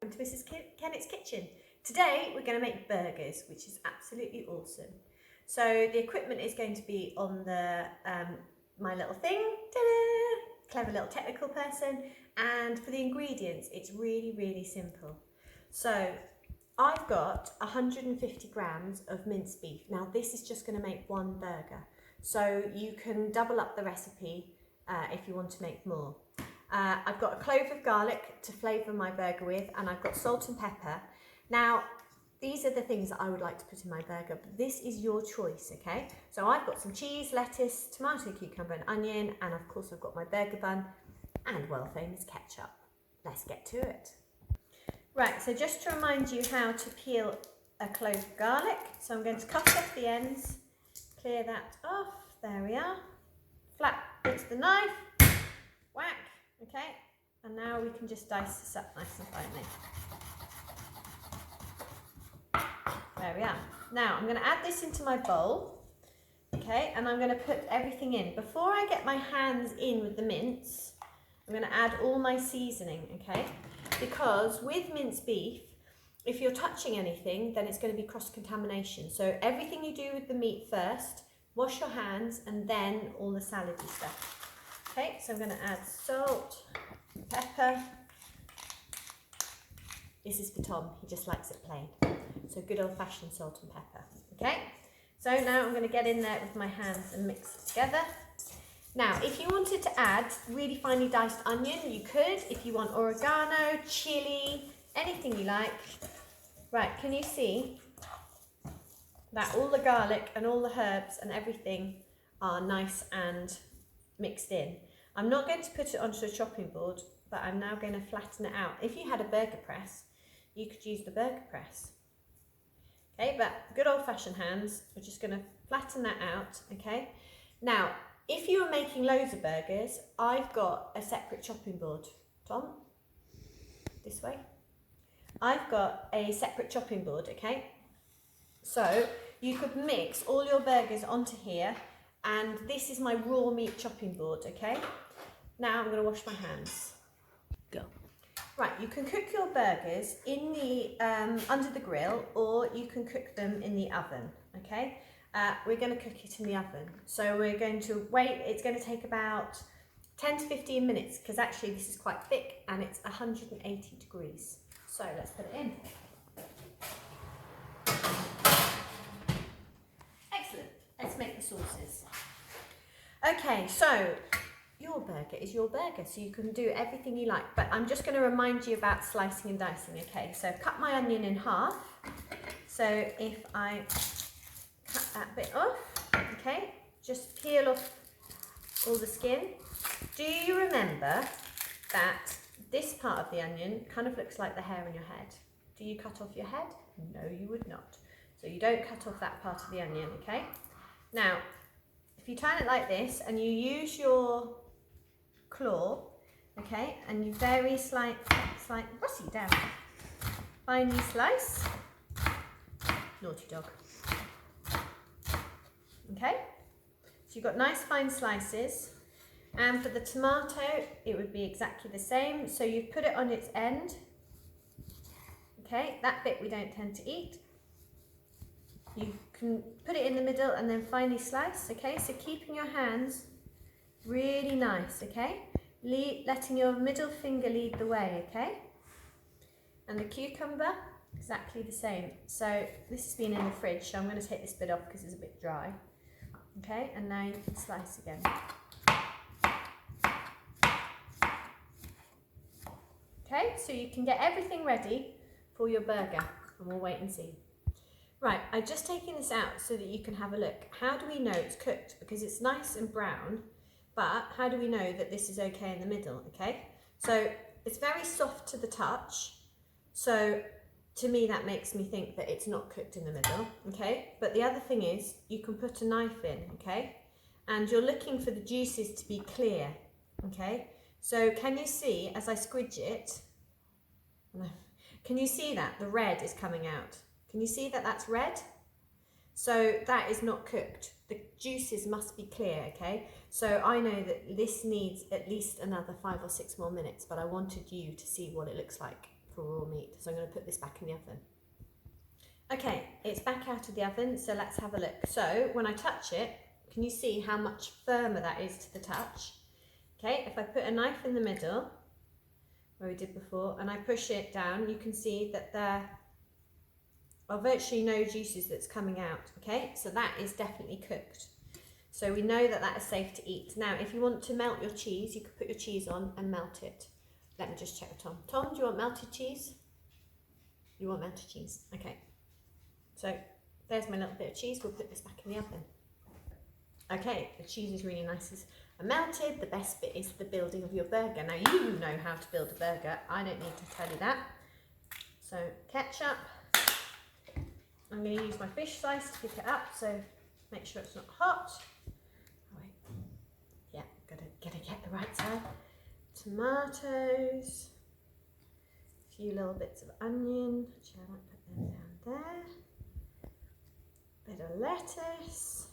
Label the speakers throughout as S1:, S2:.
S1: Welcome to Mrs. Kennett's Kitchen. Today we're going to make burgers, which is absolutely awesome. So the equipment is going to be on the my little thing. Ta-da! Clever little technical person. And for the ingredients, it's really simple. So I've got 150 grams of minced beef. Now this is just going to make one burger. So you can double up the recipe if you want to make more. I've got a clove of garlic to flavour my burger with, and I've got salt and pepper. Now, these are the things that I would like to put in my burger, but this is your choice, okay? So I've got some cheese, lettuce, tomato, cucumber and onion, and of course I've got my burger bun and world famous ketchup. Let's get to it. Right, so just to remind you how to peel a clove of garlic. So I'm going to cut off the ends, clear that off, there we are. Flat bits of the knife, whack. Okay, and now we can just dice this up nice and finely. There we are. Now I'm going to add this into my bowl, okay, and I'm going to put everything in. Before I get my hands in with the mince, I'm going to add all my seasoning, okay, because with minced beef, if you're touching anything, then it's going to be cross-contamination. So everything you do with the meat first, wash your hands, and then all the salady stuff. Okay, so I'm going to add salt, pepper. This is for Tom, he just likes it plain. So good old-fashioned salt and pepper. Okay, so now I'm going to get in there with my hands and mix it together. Now, if you wanted to add really finely diced onion, you could. If you want oregano, chili, anything you like. Right, can you see that all the garlic and all the herbs and everything are nice and mixed in? I'm not going to put it onto a chopping board, but I'm now going to flatten it out. If you had a burger press, you could use the burger press. Okay, but good old-fashioned hands, we're just going to flatten that out, okay? Now, if you were making loads of burgers, I've got a separate chopping board. Tom, this way. I've got a separate chopping board, okay? So you could mix all your burgers onto here, and this is my raw meat chopping board, okay? Now I'm going to wash my hands. Go. Right, you can cook your burgers in the under the grill, or you can cook them in the oven, okay? We're going to cook it in the oven. So we're going to wait. It's going to take about 10 to 15 minutes, because actually this is quite thick and it's 180 degrees. So let's put it in. Excellent. Let's make the sauces. Okay, so your burger is your burger, so you can do everything you like, but I'm just going to remind you about slicing and dicing, okay? So I've cut my onion in half. So if I cut that bit off, okay, just peel off all the skin. Do you remember that this part of the onion kind of looks like the hair on your head? Do you cut off your head? No, you would not. So you don't cut off that part of the onion, okay? Now, if you turn it like this and you use your claw, okay, and you very slight, what's it down? Finely slice. Naughty dog. Okay, so you've got nice fine slices, and for the tomato, it would be exactly the same. So you've put it on its end. Okay, that bit we don't tend to eat. You can put it in the middle and then finely slice, okay? So keeping your hands really nice, okay? Letting your middle finger lead the way, okay? And the cucumber, exactly the same. So this has been in the fridge, so I'm going to take this bit off because it's a bit dry. Okay, and now you can slice again. Okay, so you can get everything ready for your burger, and we'll wait and see. Right, I've just taken this out so that you can have a look. How do we know it's cooked? Because it's nice and brown, but how do we know that this is okay in the middle, okay? So it's very soft to the touch, so to me that makes me think that it's not cooked in the middle, okay? But the other thing is, you can put a knife in, okay? And you're looking for the juices to be clear, okay? So can you see, as I squidge it, can you see that the red is coming out? Can you see that that's red? So that is not cooked. The juices must be clear, okay? So I know that this needs at least another 5 or 6 more minutes, but I wanted you to see what it looks like for for raw meat. So I'm going to put this back in the oven. Okay, it's back out of the oven, so let's have a look. So when I touch it, can you see how much firmer that is to the touch? Okay, if I put a knife in the middle, where we did before, and I push it down, you can see that there are virtually no juices that's coming out. Okay, so that is definitely cooked. So we know that that is safe to eat. Now, if you want to melt your cheese, you could put your cheese on and melt it. Let me just check with Tom. Tom, do you want melted cheese? You want melted cheese? Okay. So there's my little bit of cheese. We'll put this back in the oven. Okay, the cheese is really nice and melted. The best bit is the building of your burger. Now you know how to build a burger. I don't need to tell you that. So ketchup. I'm going to use my fish slice to pick it up. So make sure it's not hot. Oh, wait. Yeah, gotta get the right side. Tomatoes. A few little bits of onion. Actually, I might put them down there. Bit of lettuce,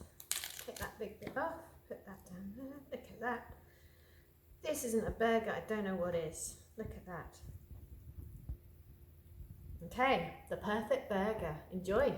S1: take that big bit off, put that down there, look at that. This isn't a burger, I don't know what is. Look at that. Okay, the perfect burger. Enjoy.